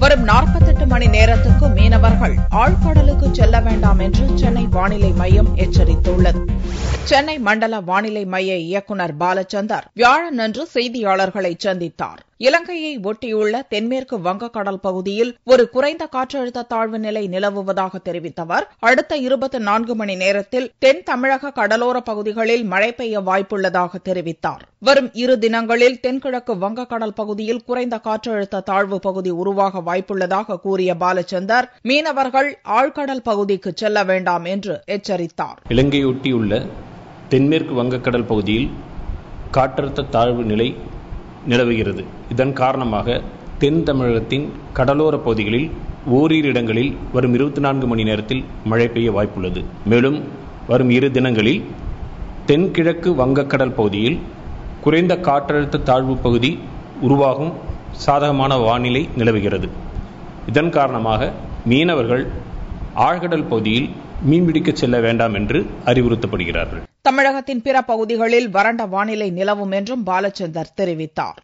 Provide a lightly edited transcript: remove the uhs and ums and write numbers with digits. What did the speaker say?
வரும் 48 மணி நேரத்துக்கு மீனவர்கள் ஆழ்கடலுக்கு செல்ல வேண்டாம் என்று சென்னை வானிலை மையம் எச்சரித்துள்ளது. சென்னை மண்டல வானிலை மைய இயக்குநர் பாலச்சந்தர் வியாழனன்று செய்தியாளர்களை சந்தித்தார். இலங்கையை ஒட்டியுள்ள தென்மேற்கு வங்கக்கடல் பகுதியில் ஒரு குறைந்த காற்றழுத்த தாழ்வு நிலை நிலவுவதாக தெரிவித்த அவர், அடுத்த 24 மணி நேரத்தில் தென் தமிழக கடலோர பகுதிகளில் மழை பெய்ய வாய்ப்புள்ளதாக தெரிவித்தார். வரும் 2 தினங்களில் தென்கிழக்கு வங்கக்கடல் பகுதியில் குறைந்த காற்றழுத்த தாழ்வு பகுதி உருவாக வாய்ப்புள்ளதாக கூறிய பாலச்சந்தர், மீனவர்கள் ஆழ்கடல் பகுதிக்கு செல்ல வேண்டாம் என்று எச்சரித்தார். இலங்கையொட்டியுள்ள தென்மேற்கு வங்கக்கடல் பகுதியில் காற்றழுத்த தாழ்வு நிலை நிலவுகிறது. இதன் காரணமாக தென் தமிழகத்தின் கடலோர பகுதிகளில் ஓரிரு இடங்களில் வரும் 24 மணி நேரத்தில் மழை பெய்ய வாய்ப்புள்ளது. மேலும் வரும் 2 தினங்களில் தென்கிழக்கு வங்கக்கடல் பகுதியில் குறைந்த காற்றழுத்த தாழ்வு பகுதி உருவாகும் சாதகமான வானிலை நிலவுகிறது. இதன் காரணமாக மீனவர்கள் ஆழ்கடல் பகுதியில் மீன்பிடிக்க செல்ல வேண்டாம் என்று அறிவுறுத்தப்படுகிறார்கள். தமிழகத்தின் பிற பகுதிகளில் வறண்ட வானிலை நிலவும் என்றும் பாலச்சந்தர் தெரிவித்தார்.